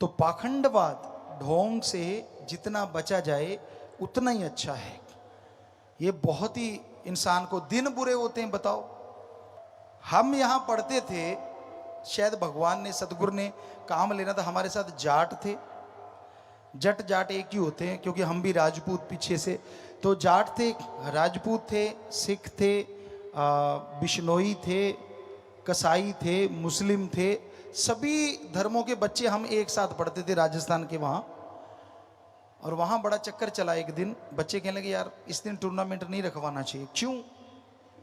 तो पाखंडवाद ढोंग से जितना बचा जाए उतना ही अच्छा है। ये बहुत ही इंसान को दिन बुरे होते हैं। बताओ, हम यहाँ पढ़ते थे, शायद भगवान ने सतगुरु ने काम लेना था। हमारे साथ जाट थे, जट जाट एक ही होते हैं क्योंकि हम भी राजपूत पीछे से। तो जाट थे, राजपूत थे, सिख थे, बिश्नोई थे, कसाई थे, मुस्लिम थे, सभी धर्मों के बच्चे हम एक साथ पढ़ते थे राजस्थान के वहाँ। और वहाँ बड़ा चक्कर चला। एक दिन बच्चे कहने लगे यार इस दिन टूर्नामेंट नहीं रखवाना चाहिए। क्यों?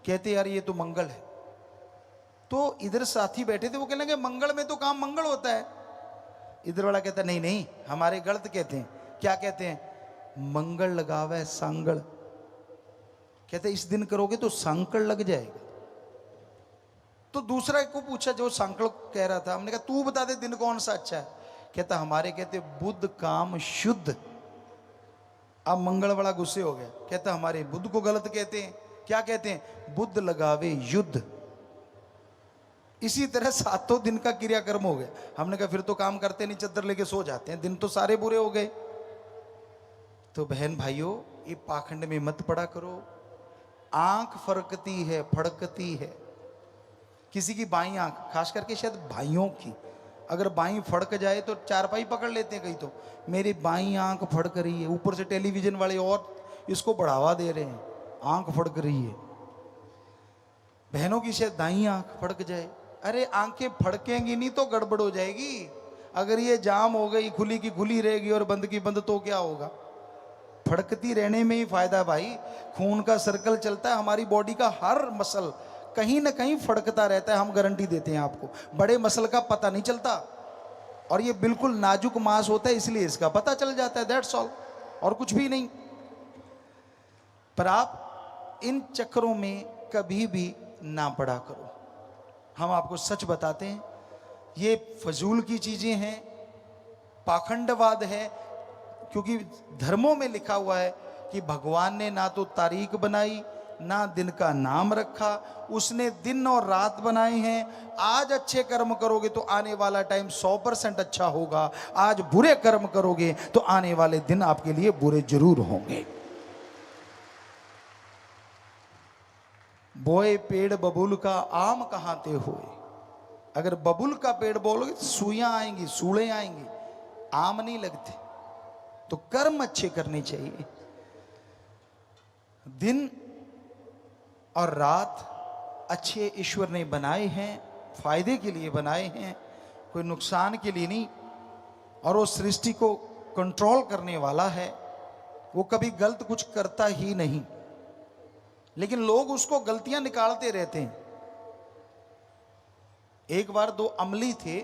कहते यार ये तो मंगल है। तो इधर साथी बैठे थे, वो कहने लगे मंगल में तो काम मंगल होता है। इधर वाला कहता नहीं नहीं, हमारे गलत कहते हैं। क्या कहते हैं? मंगल लगावे सांगल। कहते इस दिन करोगे तो सांकल लग जाएगा। तो दूसरा को पूछा जो सांकल कह रहा था, हमने कहा तू बता दे दिन कौन सा अच्छा है। कहता हमारे कहते बुध काम शुद्ध। अब मंगल वाला गुस्से हो गया, कहता हमारे बुध को गलत कहते हैं। क्या कहते हैं? बुध लगावे युद्ध। इसी तरह सातों दिन का क्रियाक्रम हो गया। हमने कहा फिर तो काम करते नहीं, चद्दर लेके सो जाते हैं, दिन तो सारे बुरे हो गए। तो बहन भाइयों, ये पाखंड में मत पड़ा करो। आंख फरकती है, फड़कती है। किसी की बाईं आंख, खास करके शायद भाइयों की, अगर बाईं फड़क जाए तो चारपाई पकड़ लेते हैं कहीं। तो मेरी बाईं आंख फड़क रही है, ऊपर से टेलीविजन वाले और इसको बढ़ावा दे रहे हैं, आंख फड़क रही है। बहनों की शायद दाईं आंख फड़क जाए। अरे आंखें फड़केंगी नहीं तो गड़बड़ हो जाएगी। अगर ये जाम हो गई, खुली की खुली रहेगी और बंद की बंद, तो क्या होगा? फड़कती रहने में ही फायदा भाई। खून का सर्कल चलता है, हमारी बॉडी का हर मसल कहीं ना कहीं फड़कता रहता है। हम गारंटी देते हैं आपको। बड़े मसल का पता नहीं चलता, और ये बिल्कुल नाजुक मांस होता है, इसलिए इसका पता चल जाता है। दैट्स ऑल, और कुछ भी नहीं। पर आप इन चक्करों में कभी भी ना पड़ा करो। हम आपको सच बताते हैं, ये फजूल की चीजें हैं, पाखंडवाद है। क्योंकि धर्मों में लिखा हुआ है कि भगवान ने ना तो तारीख बनाई, ना दिन का नाम रखा, उसने दिन और रात बनाए हैं। आज अच्छे कर्म करोगे तो आने वाला टाइम 100% अच्छा होगा। आज बुरे कर्म करोगे तो आने वाले दिन आपके लिए बुरे जरूर होंगे। बोए पेड़ बबूल का आम कहाते होए। अगर बबूल का पेड़ बोलोगे तो सुइयां आएंगी, सूड़े आएंगी, आम नहीं लगते। तो कर्म अच्छे करने चाहिए। दिन और रात अच्छे ईश्वर ने बनाए हैं, फायदे के लिए बनाए हैं, कोई नुकसान के लिए नहीं। और वो सृष्टि को कंट्रोल करने वाला है, वो कभी गलत कुछ करता ही नहीं। लेकिन लोग उसको गलतियां निकालते रहते हैं। एक बार दो अमली थे,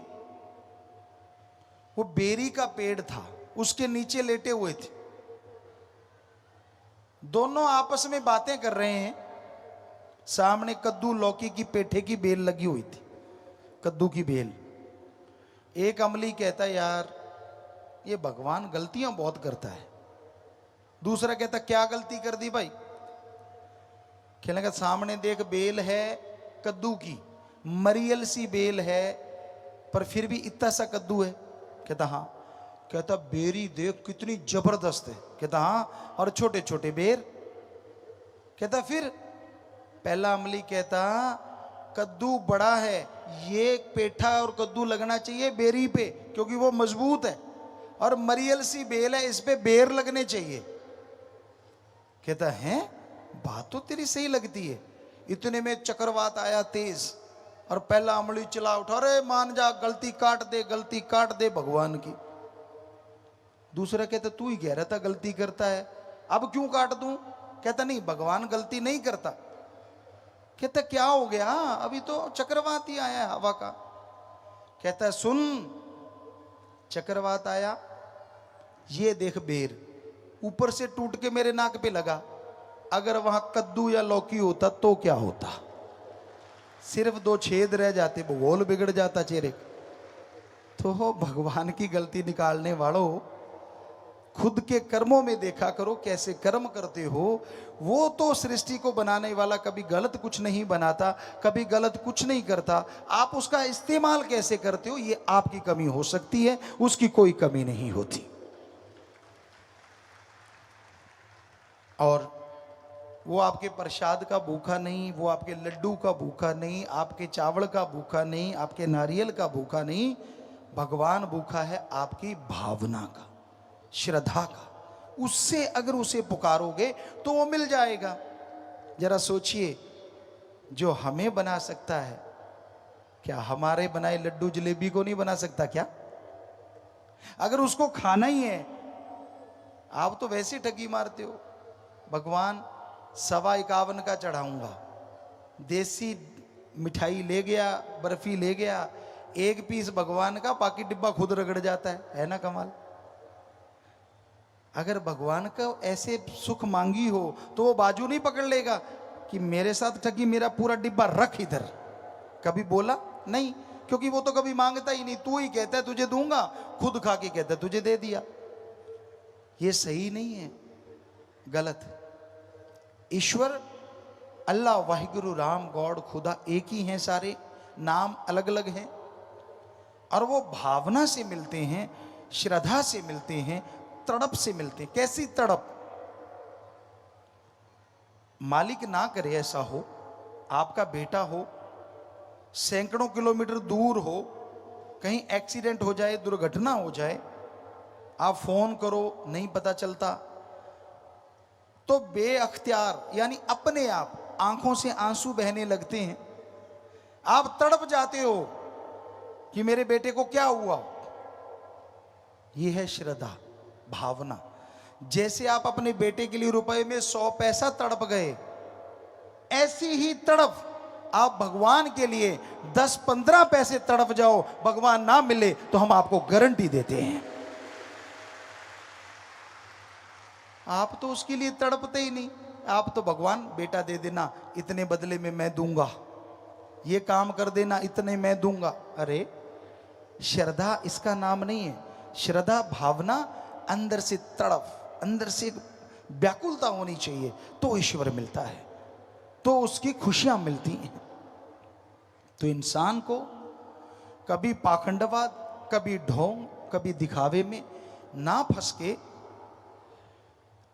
वो बेरी का पेड़ था, उसके नीचे लेटे हुए थे। दोनों आपस में बातें कर रहे हैं। सामने कद्दू लौकी की पेठे की बेल लगी हुई थी, कद्दू की बेल। एक अमली कहता यार ये भगवान गलतियां बहुत करता है। दूसरा कहता क्या गलती कर दी भाई? कहने लगा सामने देख बेल है कद्दू की, मरियल सी बेल है, पर फिर भी इतना सा कद्दू है। कहता हाँ। कहता बेरी देख कितनी जबरदस्त है। कहता हाँ, और छोटे छोटे बेर। कहता फिर? पहला अमली कहता कद्दू बड़ा है, ये पेठा और कद्दू लगना चाहिए बेरी पे क्योंकि वो मजबूत है, और मरियल सी बेल है, इस पे बेर लगने चाहिए। कहता है बात तो तेरी सही लगती है। इतने में चक्रवात आया तेज, और पहला अमली चिल्ला उठा, अरे मान जा, गलती काट दे, गलती काट दे भगवान की। दूसरा कहता तू ही कह रहा था गलती करता है, अब क्यों काट दूं? कहता नहीं, भगवान गलती नहीं करता। कहता क्या हो गया? अभी तो चक्रवात ही आया है हवा का। कहता है सुन, चक्रवात आया, ये देख बेर ऊपर से टूट के मेरे नाक पे लगा। अगर वहां कद्दू या लौकी होता तो क्या होता? सिर्फ 2 छेद रह जाते, भूगोल बिगड़ जाता चेहरे। तो भगवान की गलती निकालने वालों, खुद के कर्मों में देखा करो कैसे कर्म करते हो। वो तो सृष्टि को बनाने वाला कभी गलत कुछ नहीं बनाता, कभी गलत कुछ नहीं करता। आप उसका इस्तेमाल कैसे करते हो ये आपकी कमी हो सकती है, उसकी कोई कमी नहीं होती। और वो आपके प्रसाद का भूखा नहीं, वो आपके लड्डू का भूखा नहीं, आपके चावल का भूखा नहीं, आपके नारियल का भूखा नहीं। भगवान भूखा है आपकी भावना का, श्रद्धा का। उससे अगर उसे पुकारोगे तो वो मिल जाएगा। जरा सोचिए, जो हमें बना सकता है, क्या हमारे बनाए लड्डू जलेबी को नहीं बना सकता क्या? अगर उसको खाना ही है, आप तो वैसे ठगी मारते हो। भगवान 51 का चढ़ाऊंगा, देसी मिठाई ले गया, बर्फी ले गया, एक पीस भगवान का, बाकी डिब्बा खुद रगड़ जाता है ना कमाल। अगर भगवान का ऐसे सुख मांगी हो तो वो बाजू नहीं पकड़ लेगा कि मेरे साथ ठगी, मेरा पूरा डिब्बा रख इधर। कभी बोला नहीं, क्योंकि वो तो कभी मांगता ही नहीं। तू ही कहता है तुझे दूंगा, खुद खा के कहता है तुझे दे दिया। ये सही नहीं है, गलत। ईश्वर अल्लाह, वाहिगुरु, राम, गॉड, खुदा एक ही हैं, सारे नाम अलग अलग हैं। और वो भावना से मिलते हैं, श्रद्धा से मिलते हैं, तड़प से मिलते हैं। कैसी तड़प? मालिक ना करे ऐसा हो, आपका बेटा हो, सैकड़ों किलोमीटर दूर हो, कहीं एक्सीडेंट हो जाए, दुर्घटना हो जाए, आप फोन करो नहीं पता चलता, तो बेअख्तियार यानी अपने आप आंखों से आंसू बहने लगते हैं। आप तड़प जाते हो कि मेरे बेटे को क्या हुआ। यह है श्रद्धा, भावना। जैसे आप अपने बेटे के लिए रुपए में 100 पैसा तड़प गए, ऐसी ही तड़प आप भगवान के लिए 10-15 पैसे तड़प जाओ, भगवान ना मिले तो हम आपको गारंटी देते हैं आप तो उसके लिए तड़पते ही नहीं। आप तो भगवान बेटा दे देना, इतने बदले में मैं दूंगा, ये काम कर देना, इतने मैं दूंगा। अरे श्रद्धा इसका नाम नहीं है। श्रद्धा भावना, अंदर से तड़प, अंदर से व्याकुलता होनी चाहिए, तो ईश्वर मिलता है, तो उसकी खुशियां मिलती हैं। तो इंसान को कभी पाखंडवाद, कभी ढोंग, कभी दिखावे में ना फंस के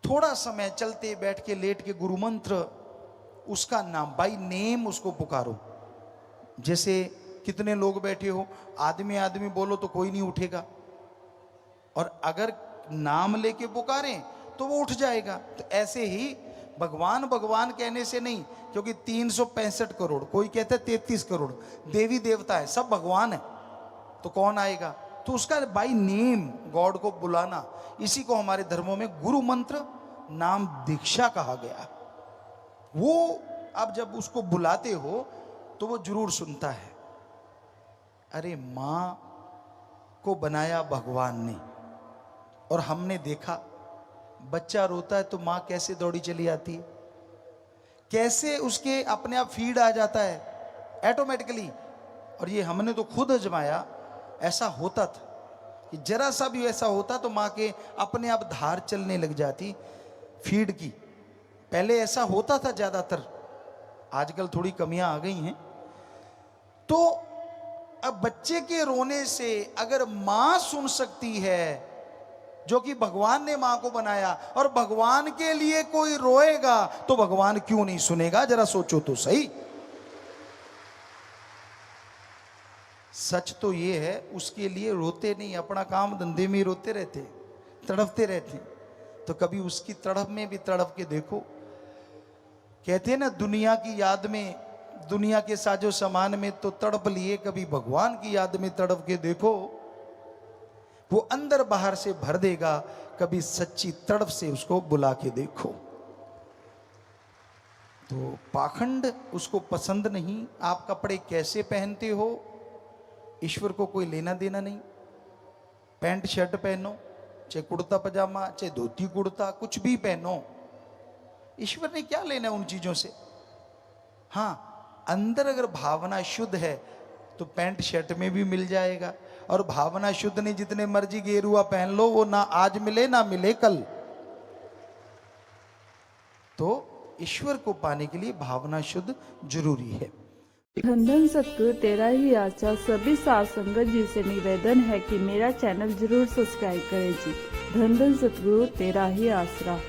थोड़ा समय चलते बैठ के लेट के गुरु मंत्र, उसका नाम बाई नेम उसको पुकारो। जैसे कितने लोग बैठे हो, आदमी आदमी बोलो तो कोई नहीं उठेगा, और अगर नाम लेके पुकारें तो वो उठ जाएगा। तो ऐसे ही भगवान भगवान कहने से नहीं, क्योंकि 365 करोड़, कोई कहता है 33 करोड़ देवी देवता है, सब भगवान है, तो कौन आएगा? तो उसका बाई नेम गॉड को बुलाना, इसी को हमारे धर्मों में गुरु मंत्र, नाम दीक्षा कहा गया। वो आप जब उसको बुलाते हो तो वो जरूर सुनता है। अरे मां को बनाया भगवान ने, और हमने देखा बच्चा रोता है तो मां कैसे दौड़ी चली आती है, कैसे उसके अपने आप फीड आ जाता है ऑटोमेटिकली। और ये हमने तो खुद आजमाया, ऐसा होता था कि जरा सा भी ऐसा होता तो मां के अपने आप धार चलने लग जाती फीड की। पहले ऐसा होता था ज्यादातर, आजकल थोड़ी कमियां आ गई हैं। तो अब बच्चे के रोने से अगर मां सुन सकती है, जो कि भगवान ने मां को बनाया, और भगवान के लिए कोई रोएगा तो भगवान क्यों नहीं सुनेगा? जरा सोचो तो सही। सच तो ये है, उसके लिए रोते नहीं, अपना काम धंधे में रोते रहते, तड़पते रहते। तो कभी उसकी तड़प में भी तड़प के देखो। कहते हैं ना, दुनिया की याद में, दुनिया के साजो सामान में तो तड़प लिए, कभी भगवान की याद में तड़प के देखो, वो अंदर बाहर से भर देगा। कभी सच्ची तड़प से उसको बुला के देखो। तो पाखंड उसको पसंद नहीं। आप कपड़े कैसे पहनते हो, ईश्वर को कोई लेना देना नहीं। पैंट शर्ट पहनो, चाहे कुर्ता पजामा, चाहे धोती कुर्ता, कुछ भी पहनो, ईश्वर ने क्या लेना उन चीजों से। हाँ, अंदर अगर भावना शुद्ध है तो पैंट शर्ट में भी मिल जाएगा, और भावना शुद्ध नहीं, जितने मर्जी गेरुआ पहन लो वो ना आज मिले ना मिले कल। तो ईश्वर को पाने के लिए भावना शुद्ध जरूरी है। धन धन सतगुरु तेरा ही आशा। सभी साध संगत जी से निवेदन है कि मेरा चैनल जरूर सब्सक्राइब करें जी। धन धन सतगुरु तेरा ही आसरा।